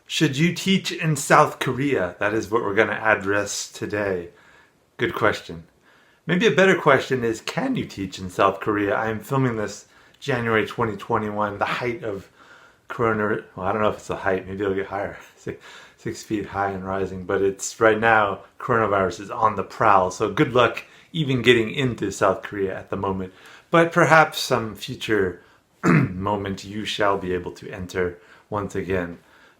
Should you teach in South Korea? That is what we're going to address today. Good question. Maybe a better question is, can you teach in South Korea? I am filming this January 2021, the height of corona. Well, I don't know if it's the height. Maybe it'll get higher. 6 feet high and rising. But it's right now, coronavirus is on the prowl. So good luck even getting into South Korea at the moment. But perhaps some future moment you shall be able to enter once again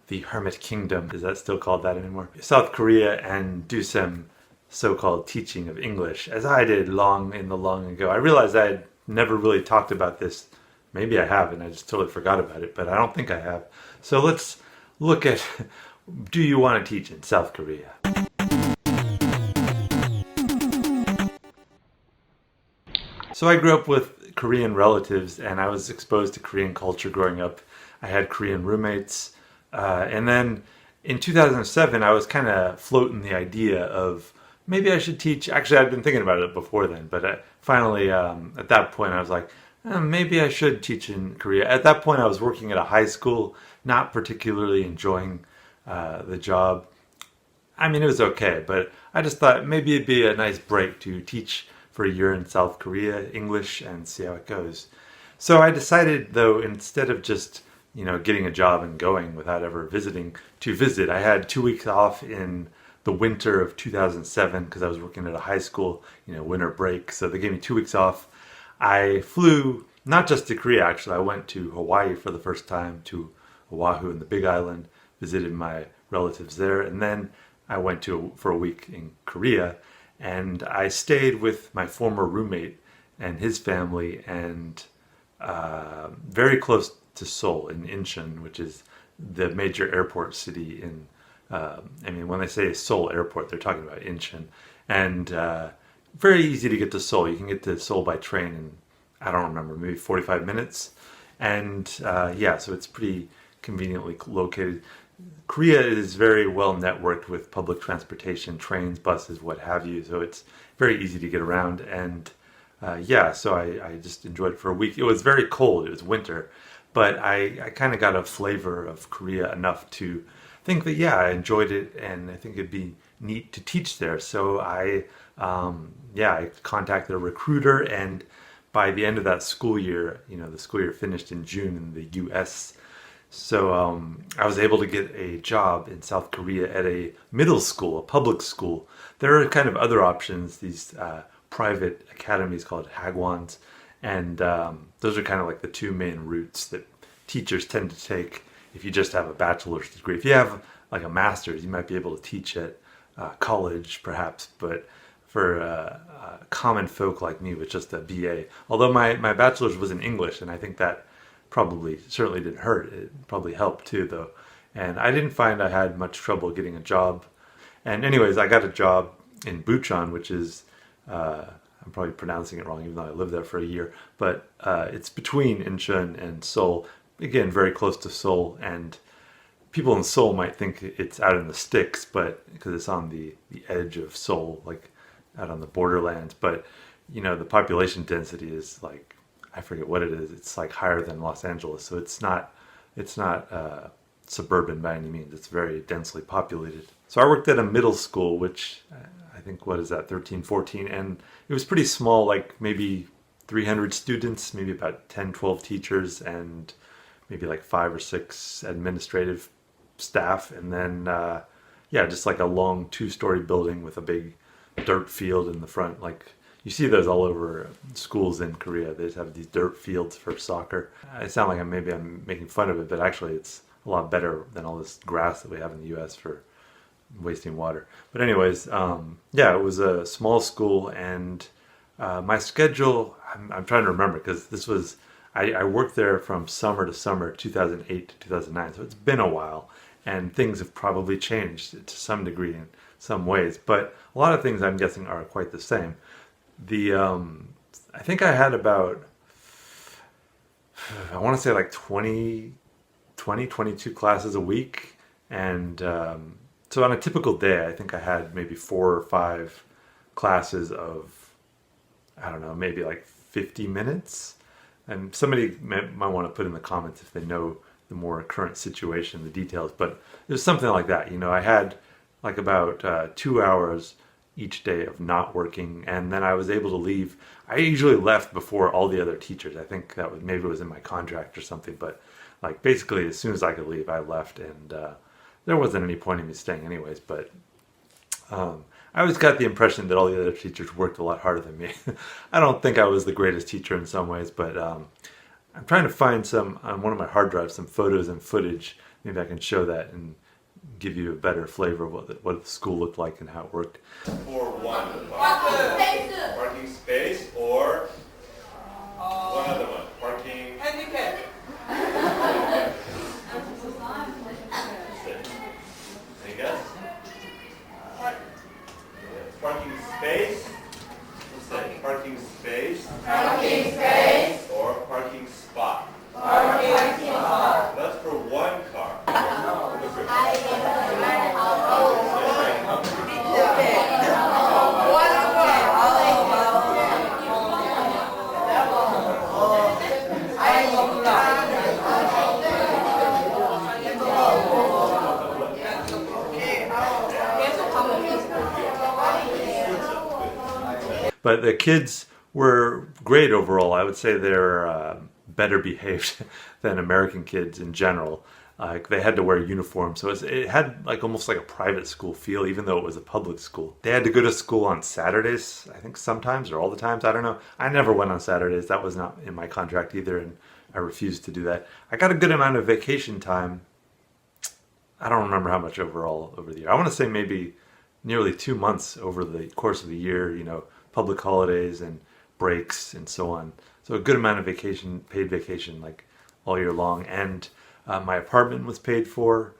the Hermit Kingdom. Is that still called that anymore? South Korea, and do some so-called teaching of English, as I did long ago. I realized I had never really talked about this. Maybe I have, and I just totally forgot about it, but I don't think I have. So let's look at, do you want to teach in South Korea? So I grew up with Korean relatives, and I was exposed to Korean culture growing up. I had Korean roommates, and then in 2007, I was kind of floating the idea of maybe I should teach. Actually, I'd been thinking about it before then, but finally, at that point, I was like, maybe I should teach in Korea. At that point, I was working at a high school, not particularly enjoying the job. I mean, it was okay, but I just thought maybe it'd be a nice break to teach for a year in South Korea, English, and see how it goes. So I decided, though, instead of just getting a job and going without ever visiting, to visit. I had 2 weeks off in the winter of 2007 because I was working at a high school, winter break. So they gave me 2 weeks off. I flew not just to Korea, actually. I went to Hawaii for the first time, to Oahu and the Big Island, visited my relatives there, and then I went for a week in Korea, and I stayed with my former roommate and his family, and very close to Seoul in Incheon, which is the major airport city in, when they say Seoul Airport, they're talking about Incheon. And very easy to get to Seoul. You can get to Seoul by train in, I don't remember, maybe 45 minutes. And so it's pretty conveniently located. Korea is very well networked with public transportation, trains, buses, what have you. So it's very easy to get around. And so I just enjoyed it for a week. It was very cold. It was winter. But I kind of got a flavor of Korea enough to think that, I enjoyed it, and I think it'd be neat to teach there. So I contacted a recruiter, and by the end of that school year, the school year finished in June in the U.S., so I was able to get a job in South Korea at a middle school, a public school. There are kind of other options, these private academies called hagwons, and those are kind of like the two main routes that teachers tend to take if you just have a bachelor's degree. If you have like a master's, you might be able to teach at college perhaps, but for common folk like me with just a BA, although my bachelor's was in English, and I think that certainly didn't hurt. It probably helped too, though. And I didn't find I had much trouble getting a job. And anyways, I got a job in Bucheon, which is, I'm probably pronouncing it wrong, even though I lived there for a year, but it's between Incheon and Seoul. Again, very close to Seoul, and people in Seoul might think it's out in the sticks, but because it's on the edge of Seoul, like out on the borderlands. But the population density is like, I forget what it is. It's like higher than Los Angeles, so it's not suburban by any means. It's very densely populated. So I worked at a middle school, which I think, what is that, 13, 14, and it was pretty small, like maybe 300 students, maybe about 10, 12 teachers, and maybe like 5 or 6 administrative staff, and then just like a long 2-story building with a big dirt field in the front. Like you see those all over schools in Korea. They just have these dirt fields for soccer. I sound like I'm making fun of it, but actually it's a lot better than all this grass that we have in the U.S. for wasting water. But anyways, it was a small school, and my schedule, I'm trying to remember, because this was, I worked there from summer to summer, 2008 to 2009, so it's been a while, and things have probably changed to some degree in some ways, but a lot of things I'm guessing are quite the same. I think I had about, I want to say like 22 classes a week, and so on a typical day, I think I had maybe 4 or 5 classes of, I don't know, maybe like 50 minutes. And somebody might want to put in the comments if they know the more current situation, the details. But it was something like that. I had like about 2 hours each day of not working, and then I was able to leave. I usually left before all the other teachers. I think that was, maybe it was in my contract or something, but like basically as soon as I could leave, I left, and there wasn't any point in me staying anyways. But I always got the impression that all the other teachers worked a lot harder than me. I don't think I was the greatest teacher in some ways, but I'm trying to find some on one of my hard drives, some photos and footage. Maybe I can show that and give you a better flavor of what the school looked like and how it worked. For one parking space, or one other one, parking handicap. Any guess? Parking space. Let's say parking space. Parking space. Or parking spot. Parking spot. That's for one car. But the kids were great overall. I would say they're better behaved than American kids in general. They had to wear uniforms, so it had like almost like a private school feel, even though it was a public school. They had to go to school on Saturdays, I think sometimes, or all the times, I don't know. I never went on Saturdays. That was not in my contract either, and I refused to do that. I got a good amount of vacation time. I don't remember how much overall over the year. I want to say maybe nearly 2 months over the course of the year, public holidays and breaks and so on. So a good amount of vacation, paid vacation, like all year long. And my apartment was paid for.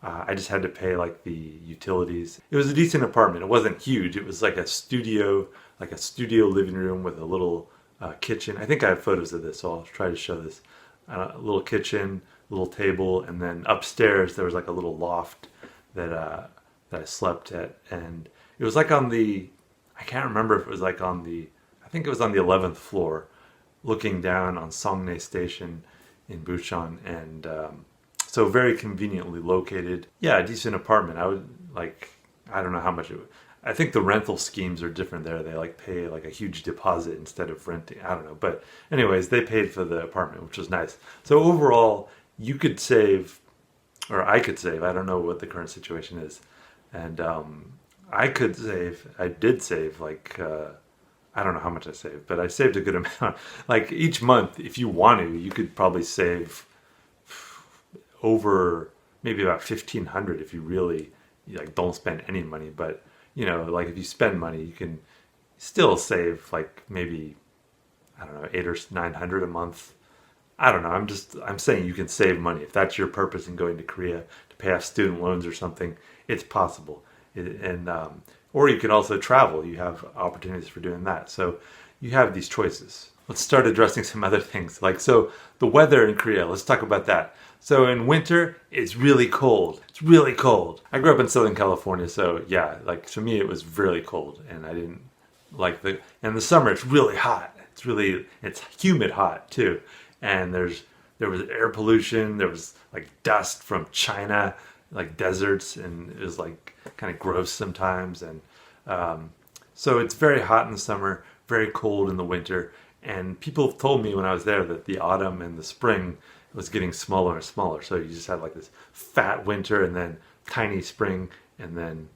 I just had to pay like the utilities. It was a decent apartment. It wasn't huge. It was like a studio living room with a little kitchen. I think I have photos of this, so I'll try to show this. A little kitchen, little table, and then upstairs there was like a little loft that I slept at, and it was like on the, I can't remember if it was like on the, I think it was on the 11th floor, looking down on Songnhae Station in Busan, and so very conveniently located. Yeah, a decent apartment. I don't know how much it would. I think the rental schemes are different there. They like pay like a huge deposit instead of renting. I don't know. But anyways, they paid for the apartment, which was nice. So overall, you could save, or I could save, I don't know what the current situation is. And I did save like, I don't know how much I saved, but I saved a good amount. Like each month, if you want to, you could probably save over maybe about 1,500 if you really like don't spend any money. But like if you spend money, you can still save like maybe, I don't know, 800 or 900 a month. I don't know. I'm saying you can save money if that's your purpose in going to Korea to pay off student loans or something. It's possible, or you can also travel. You have opportunities for doing that. So you have these choices. Let's start addressing some other things. So the weather in Korea, let's talk about that. So in winter, it's really cold. It's really cold. I grew up in Southern California, so yeah, like to me it was really cold, and I didn't like in the summer it's really hot. It's humid hot too. And there was air pollution, there was like dust from China, like deserts, and it was like kind of gross sometimes. And so it's very hot in the summer, very cold in the winter. And people told me when I was there that the autumn and the spring was getting smaller and smaller. So you just had like this fat winter and then tiny spring and then,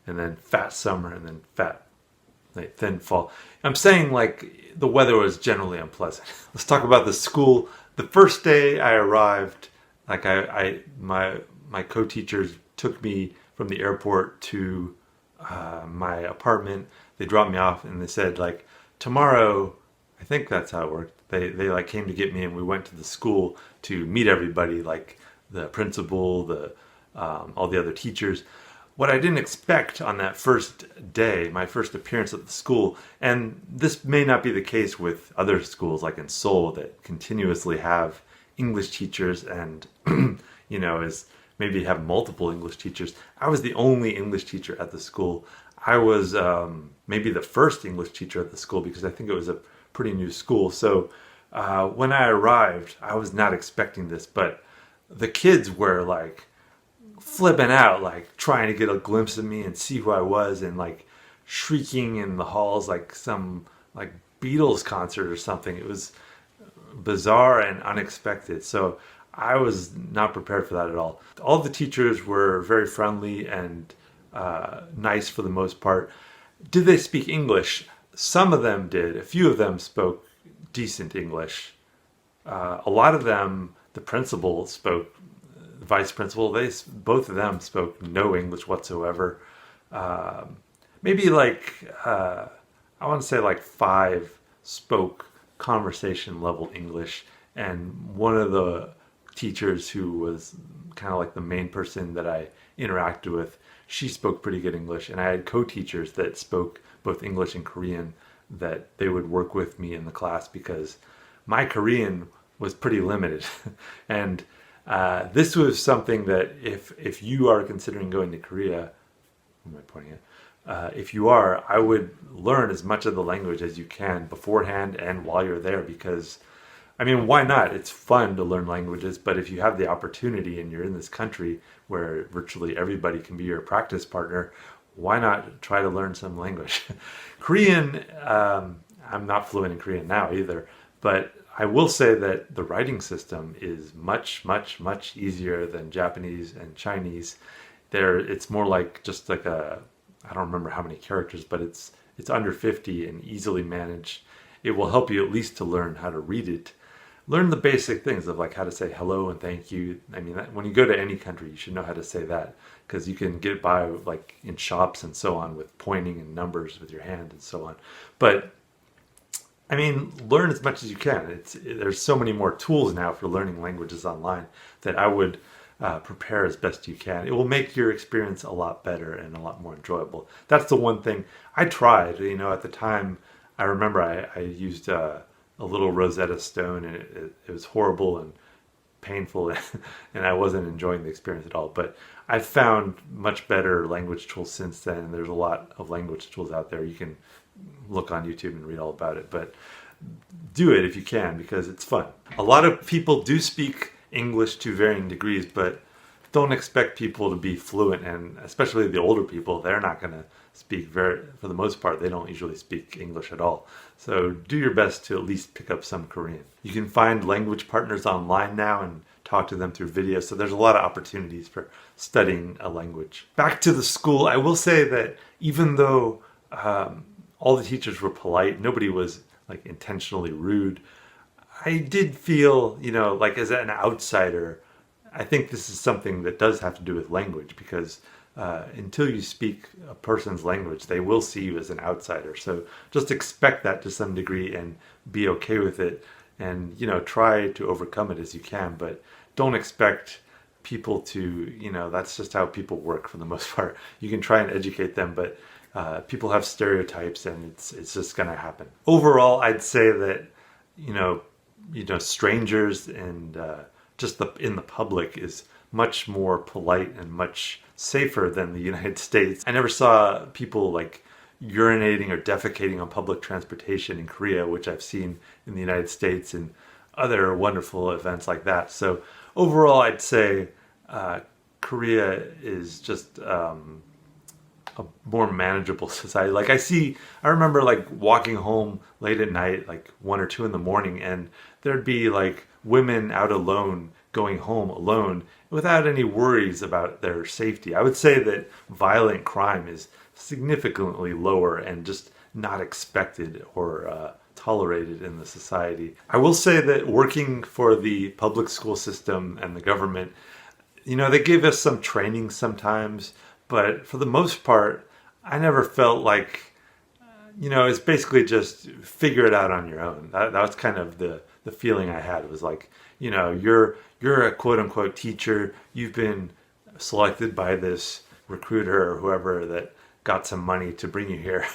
and then fat summer and then fat, like thin fall. I'm saying like the weather was generally unpleasant. Let's talk about the school. The first day I arrived, like my co-teachers took me from the airport to my apartment. They dropped me off and they said like, tomorrow, I think that's how it worked. They like came to get me, and we went to the school to meet everybody, like the principal, all the other teachers. What I didn't expect on that first day, my first appearance at the school, and this may not be the case with other schools like in Seoul that continuously have English teachers and is maybe have multiple English teachers. I was the only English teacher at the school. I was maybe the first English teacher at the school because I think it was a pretty new school. So when I arrived, I was not expecting this, but the kids were like flipping out, like trying to get a glimpse of me and see who I was, and like shrieking in the halls like some like Beatles concert or something. It was bizarre and unexpected. So I was not prepared for that at all. All the teachers were very friendly and nice for the most part. Did they speak English? Some of them did. A few of them spoke decent English. A lot of them, the principal spoke, the vice principal, both of them spoke no English whatsoever. Maybe like, I want to say like 5 spoke conversation level English, and one of the teachers who was kind of like the main person that I interacted with, she spoke pretty good English, and I had co-teachers that spoke both English and Korean that they would work with me in the class because my Korean was pretty limited. And this was something that if you are considering going to Korea, who am I pointing at? If you are, I would learn as much of the language as you can beforehand and while you're there, because I mean, why not? It's fun to learn languages, but if you have the opportunity and you're in this country where virtually everybody can be your practice partner, why not try to learn some language? Korean, I'm not fluent in Korean now either, but I will say that the writing system is much, much, much easier than Japanese and Chinese. It's more like just like I don't remember how many characters, but it's under 50 and easily managed. It will help you at least to learn how to read it. Learn the basic things of like how to say hello and thank you. I mean, when you go to any country, you should know how to say that, because you can get by like in shops and so on with pointing and numbers with your hand and so on. But I mean, learn as much as you can. There's so many more tools now for learning languages online that I would prepare as best you can. It will make your experience a lot better and a lot more enjoyable. That's the one thing I tried. At the time, I remember I used a little Rosetta Stone, and it was horrible and painful, and I wasn't enjoying the experience at all. But I've found much better language tools since then, and there's a lot of language tools out there. You can look on YouTube and read all about it, but do it if you can, because it's fun. A lot of people do speak English to varying degrees, but don't expect people to be fluent, and especially the older people, they're not going to speak for the most part, they don't usually speak English at all. So do your best to at least pick up some Korean. You can find language partners online now and talk to them through videos, so there's a lot of opportunities for studying a language. Back to the school, I will say that even though all the teachers were polite, nobody was like intentionally rude, I did feel, like as an outsider, I think this is something that does have to do with language, because until you speak a person's language, they will see you as an outsider. So just expect that to some degree and be okay with it, and try to overcome it as you can, but don't expect people to, that's just how people work for the most part. You can try and educate them, but people have stereotypes, and it's just going to happen. Overall, I'd say that strangers and just in the public is much more polite and much safer than the United States. I never saw people like urinating or defecating on public transportation in Korea, which I've seen in the United States and other wonderful events like that. So overall, I'd say Korea is just a more manageable society. Like I remember like walking home late at night, like 1 or 2 in the morning, and there'd be like women out alone, going home alone without any worries about their safety. I would say that violent crime is significantly lower and just not expected or tolerated in the society. I will say that working for the public school system and the government, they give us some training sometimes, but for the most part, I never felt like, it's basically just figure it out on your own. That was kind of the feeling I had. It was like, you're a quote unquote teacher. You've been selected by this recruiter or whoever that got some money to bring you here.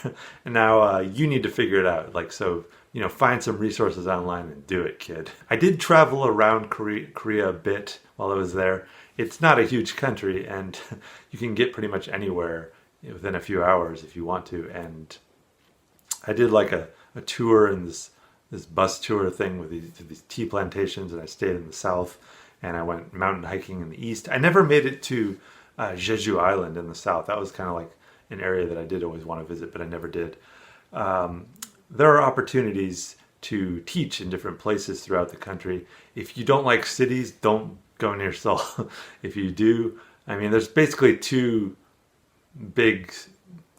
And now you need to figure it out. Like, so, find some resources online and do it, kid. I did travel around Korea a bit while I was there. It's not a huge country, and you can get pretty much anywhere within a few hours if you want to. And I did like a tour in this bus tour thing with these tea plantations, and I stayed in the south. and I went mountain hiking in the east. I never made it to Jeju Island in the south. That was kind of like an area that I did always want to visit, but I never did. There are opportunities to teach in different places throughout the country. If you don't like cities, don't go near Seoul. If you do, I mean, there's basically two big,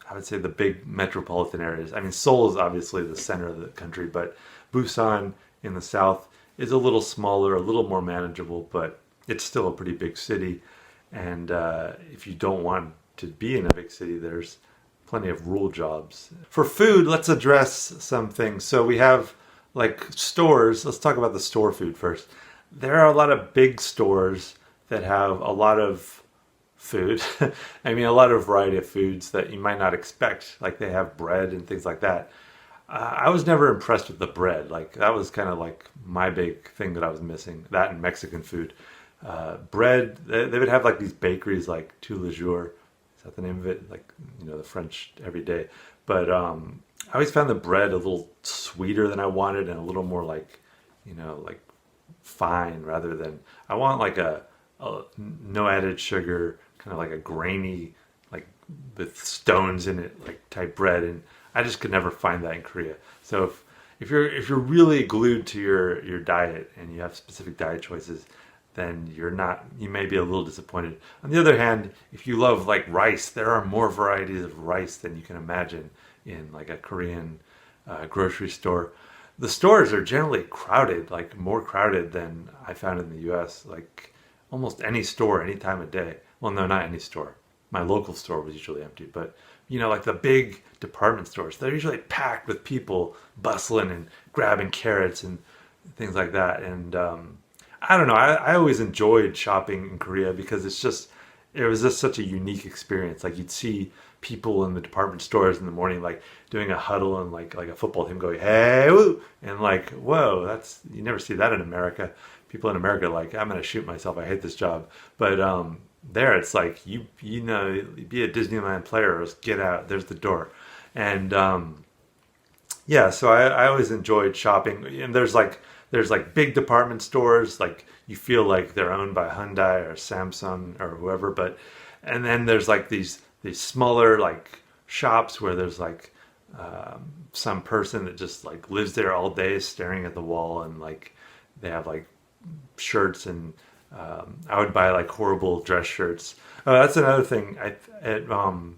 I would say the big metropolitan areas. I mean, Seoul is obviously the center of the country, but Busan in the south is a little smaller, a little more manageable, but it's still a pretty big city. And if you don't want to be in a big city, there's plenty of rural jobs. For food, let's address some things. So we have like stores. Let's talk about the store food first. There are a lot of big stores that have a lot of food. I mean, a lot of variety of foods that you might not expect. Like they have bread and things like that. I was never impressed with the bread. Like that was kind of like my big thing that I was missing. That and Mexican food. Bread, they would have like these bakeries like Tous les Jours. Is that the name of it? Like, you know, the French every day. But I always found the bread a little sweeter than I wanted and a little more like, you know, like fine rather than, I want like a no added sugar, kind of like a grainy, like with stones in it, like type bread. And I just could never find that in Korea. So if you're really glued to your diet and you have specific diet choices, then you may be a little disappointed. On the other hand, if you love like rice, there are more varieties of rice than you can imagine in like a Korean grocery store. The stores are generally crowded, like more crowded than I found in the US. Like almost any store, any time of day. Well, no, not any store. My local store was usually empty, but you know, like the big department stores, they're usually packed with people bustling and grabbing carrots and things like that. And I don't know. I always enjoyed shopping in Korea because it was just such a unique experience. Like you'd see people in the department stores in the morning, like doing a huddle and like a football team going, "Hey, woo!" And like, whoa, you never see that in America. People in America are like, I'm going to shoot myself. I hate this job. But there it's like, you know, be a Disneyland player or just get out. There's the door. And yeah, so I always enjoyed shopping. And there's like big department stores, like you feel like they're owned by Hyundai or Samsung or whoever, and then there's like these smaller like shops where there's like some person that just like lives there all day staring at the wall, and like they have like shirts, and I would buy like horrible dress shirts. That's another thing. At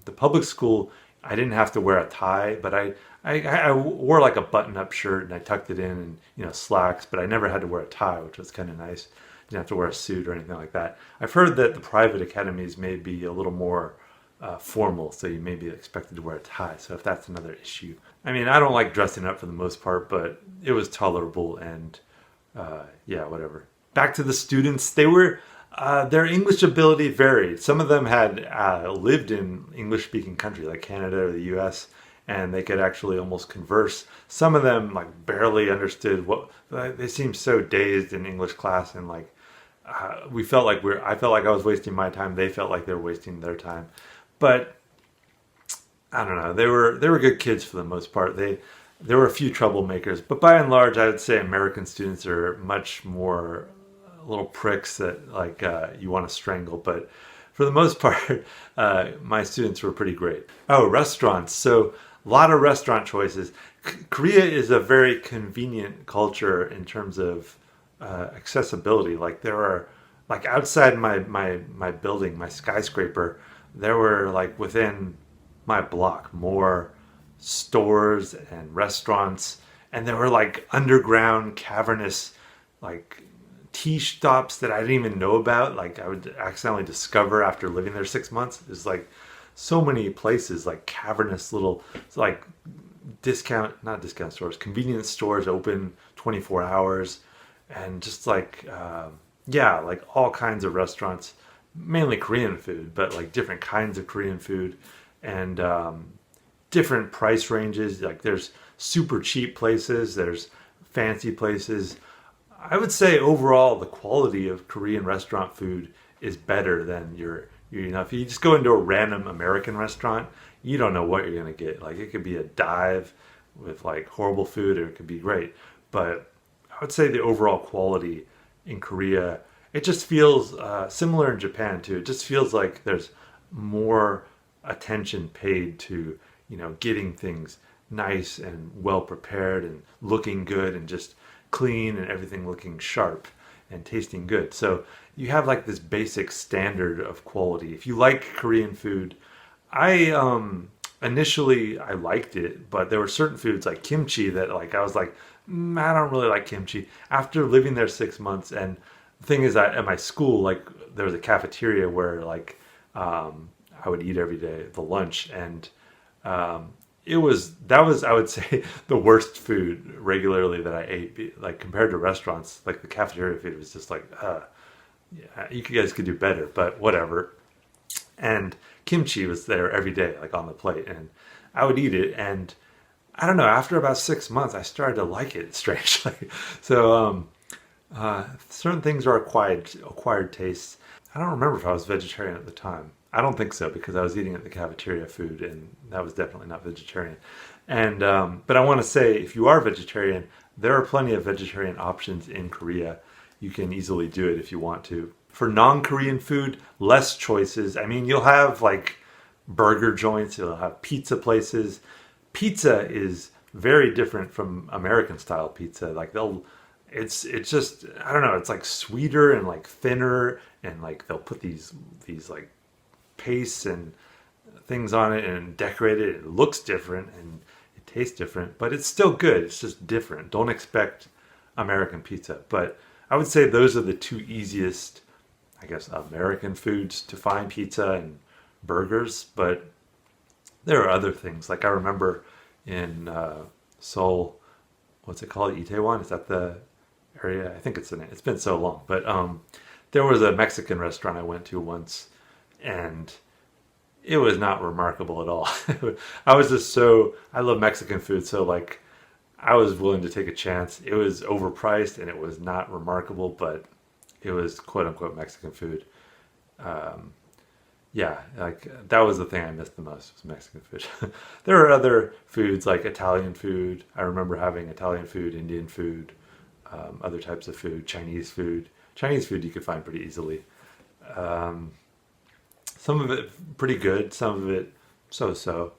the public school, I didn't have to wear a tie, but I wore like a button-up shirt and I tucked it in and, you know, slacks, but I never had to wear a tie, which was kind of nice. Didn't have to wear a suit or anything like that. I've heard that the private academies may be a little more formal, so you may be expected to wear a tie. So if that's another issue, I mean, I don't like dressing up for the most part, but it was tolerable, and yeah, whatever. Back to the students, their English ability varied. Some of them had lived in English-speaking countries like Canada or the U.S., and they could actually almost converse. Some of them like barely understood they seemed so dazed in English class, and like I felt like I was wasting my time. They felt like they were wasting their time. But I don't know. They were good kids for the most part. There were a few troublemakers, but by and large, I would say American students are much more little pricks that like you want to strangle. But for the most part, my students were pretty great. Oh, restaurants. So a lot of restaurant choices. Korea is a very convenient culture in terms of accessibility. Like there are, like outside my building, my skyscraper, there were like within my block more stores and restaurants, and there were like underground cavernous like tea shops that I didn't even know about. Like I would accidentally discover after living there 6 months. There's like so many places, like cavernous little like not discount stores, convenience stores open 24 hours, and just like yeah, like all kinds of restaurants, mainly Korean food, but like different kinds of Korean food, and different price ranges. Like there's super cheap places, there's fancy places. I would say overall the quality of Korean restaurant food is better than you know, if you just go into a random American restaurant, you don't know what you're going to get. Like it could be a dive with like horrible food, or it could be great. But I would say the overall quality in Korea, it just feels similar in Japan too. It just feels like there's more attention paid to, getting things nice and well prepared and looking good and just clean and everything looking sharp and tasting good. So you have like this basic standard of quality. If you like Korean food, initially I liked it, but there were certain foods like kimchi that like I was like, I don't really like kimchi. After living there 6 months, and the thing is that at my school, like there was a cafeteria where like I would eat every day, the lunch, and that was I would say the worst food regularly that I ate. Like compared to restaurants, like the cafeteria food was just like, yeah, you guys could do better, but whatever. And kimchi was there every day, like on the plate, and I would eat it. And I don't know, after about 6 months, I started to like it strangely. So certain things are acquired tastes. I don't remember if I was vegetarian at the time. I don't think so, because I was eating at the cafeteria food, and that was definitely not vegetarian. And but I want to say, if you are vegetarian, there are plenty of vegetarian options in Korea. You can easily do it if you want to. For non-Korean food, less choices. I mean, you'll have like burger joints, you'll have pizza places. Pizza is very different from American style pizza. Like it's just, I don't know, it's like sweeter and like thinner, and like they'll put these like pastes and things on it and decorate it. It looks different and it tastes different, but it's still good. It's just different. Don't expect American pizza. But I would say those are the two easiest, I guess, American foods to find: pizza and burgers. But there are other things. Like I remember in Seoul, what's it called? Itaewon? Is that the area? I think it's the name. It's been so long. But there was a Mexican restaurant I went to once, and it was not remarkable at all. I love Mexican food, so like I was willing to take a chance. It was overpriced and it was not remarkable, but it was quote unquote Mexican food. Yeah, like that was the thing I missed the most, was Mexican food. There are other foods like Italian food. I remember having Italian food, Indian food, other types of food, Chinese food. Chinese food you could find pretty easily. Some of it pretty good, some of it so-so.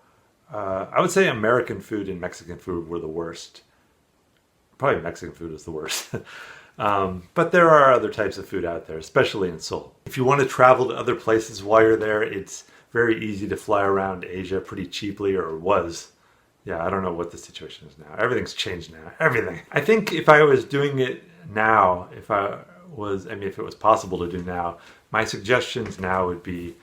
I would say American food and Mexican food were the worst. Probably Mexican food is the worst. But there are other types of food out there, especially in Seoul. If you want to travel to other places while you're there, it's very easy to fly around Asia pretty cheaply, or was. Yeah, I don't know what the situation is now. Everything's changed now. Everything. I think if I was doing it now, if it was possible to do now, my suggestions now would be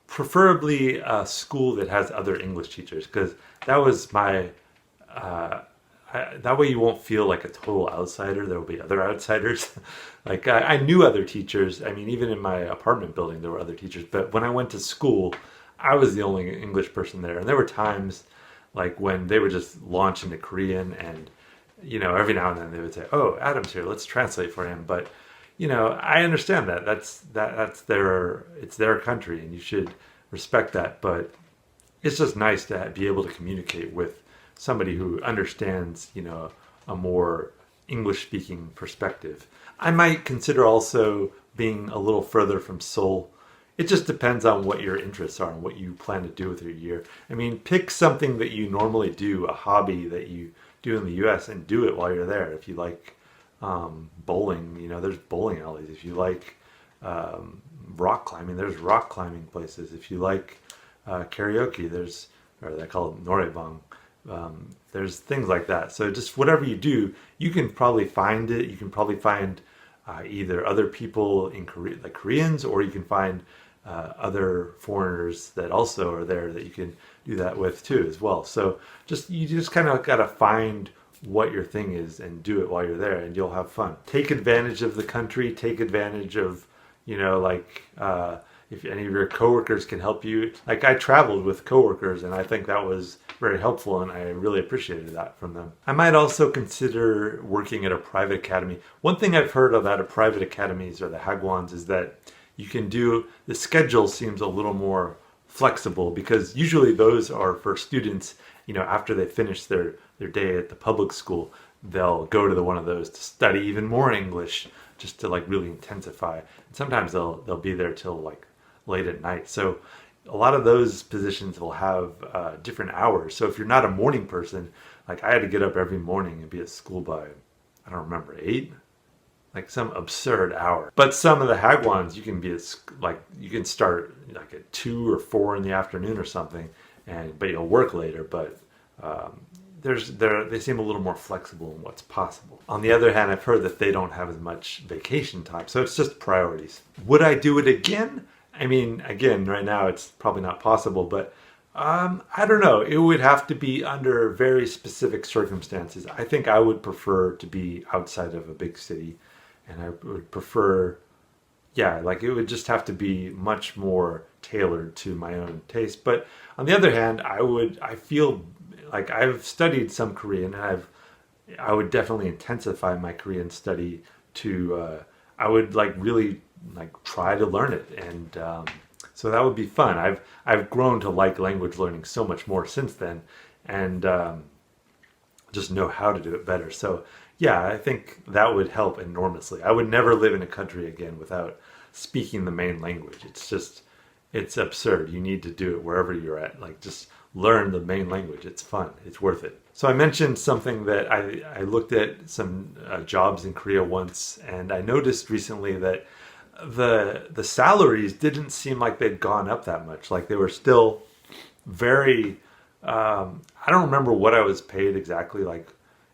preferably a school that has other English teachers, because that was my that way you won't feel like a total outsider. There will be other outsiders. Like I knew other teachers. I mean, even in my apartment building there were other teachers, but when I went to school I was the only English person there. And there were times like when they would just launch into Korean, and every now and then they would say, "Oh, Adam's here, let's translate for him." But I understand that it's their country and you should respect that, but it's just nice to be able to communicate with somebody who understands, a more English-speaking perspective. I might consider also being a little further from Seoul. It just depends on what your interests are and what you plan to do with your year. I mean, pick something that you normally do, a hobby that you do in the U.S., and do it while you're there. If you like bowling, there's bowling alleys. If you like rock climbing, there's rock climbing places. If you like karaoke, they call it noraebang. There's things like that. So just whatever you do, you can probably find it. You can probably find either other people in Korea, like Koreans, or you can find other foreigners that also are there that you can do that with too as well. So you just kind of got to find what your thing is and do it while you're there, and you'll have fun. Take advantage of the country. Take advantage of, if any of your coworkers can help you. Like I traveled with coworkers, and I think that was very helpful, and I really appreciated that from them. I might also consider working at a private academy. One thing I've heard about private academies, or the hagwons, is that the schedule seems a little more flexible, because usually those are for students, after they finish their day at the public school, they'll go to one of those to study even more English, just to like really intensify. And sometimes they'll be there till like late at night. So a lot of those positions will have different hours. So if you're not a morning person, like I had to get up every morning and be at school by, I don't remember, 8, like some absurd hour. But some of the Hagwons, you can be like you can start like at 2 or 4 in the afternoon or something, but you'll work later. But they seem a little more flexible in what's possible. On the other hand, I've heard that they don't have as much vacation time, so it's just priorities. Would I do it again? I mean, again, right now it's probably not possible, but I don't know. It would have to be under very specific circumstances. I think I would prefer to be outside of a big city, and I would prefer, yeah, like it would just have to be much more tailored to my own taste. But on the other hand, I feel like I've studied some Korean, and I would definitely intensify my Korean study to, I would like really like try to learn it, and so that would be fun. I've grown to like language learning so much more since then, and just know how to do it better. So yeah, I think that would help enormously. I would never live in a country again without speaking the main language. It's absurd. You need to do it wherever you're at. Like just learn the main language. It's fun. It's worth it. So I mentioned something that I looked at some jobs in Korea once, and I noticed recently that the salaries didn't seem like they'd gone up that much. Like they were still very, I don't remember what I was paid exactly. Like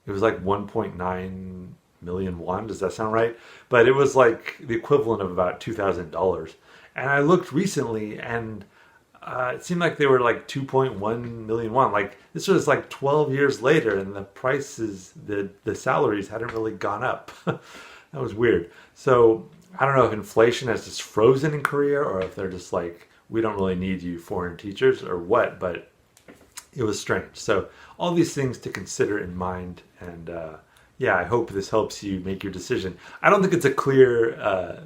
it was like 1.9 million won. Does that sound right? But it was like the equivalent of about $2,000. And I looked recently, and it seemed like they were like 2.1 million won. Like this was like 12 years later, and the prices, the salaries hadn't really gone up. That was weird. So I don't know if inflation has just frozen in Korea, or if they're just like, we don't really need you foreign teachers, or what, but it was strange. So all these things to consider in mind, and yeah, I hope this helps you make your decision. I don't think it's a clear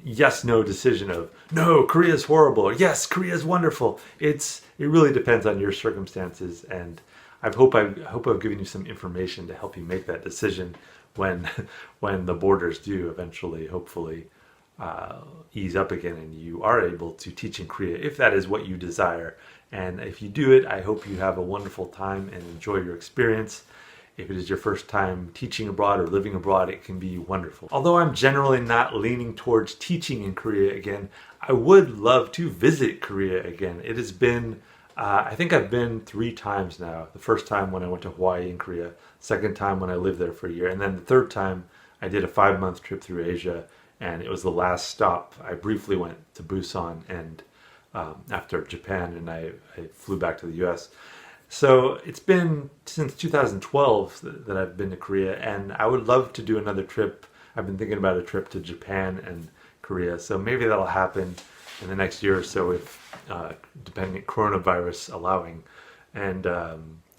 yes/no decision of, no, Korea is horrible, or yes, Korea is wonderful. It really depends on your circumstances, and I hope I've given you some information to help you make that decision when the borders do eventually, hopefully, ease up again, and you are able to teach in Korea, if that is what you desire. And if you do it, I hope you have a wonderful time and enjoy your experience. If it is your first time teaching abroad or living abroad, it can be wonderful. Although I'm generally not leaning towards teaching in Korea again, I would love to visit Korea again. It has been, I think I've been 3 times now. The first time when I went to Hawaii in Korea, second time when I lived there for a year, and then the third time I did a 5-month trip through Asia, and it was the last stop. I briefly went to Busan and after Japan, and I flew back to the US. So it's been since 2012 that I've been to Korea, and I would love to do another trip. I've been thinking about a trip to Japan and Korea, so maybe that'll happen in the next year or so, if depending coronavirus allowing. And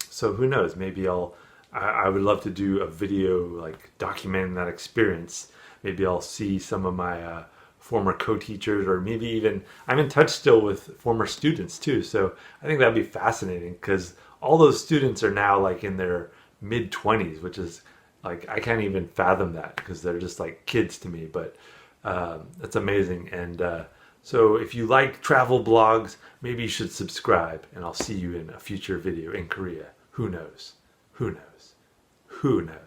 so who knows? Maybe I would love to do a video like documenting that experience. Maybe I'll see some of my former co-teachers, or maybe even I'm in touch still with former students too. So I think that'd be fascinating, because all those students are now like in their mid-20s, which is like, I can't even fathom that, because they're just like kids to me. But that's amazing. And so if you like travel blogs, maybe you should subscribe, and I'll see you in a future video in Korea. Who knows? Who knows? Who knows?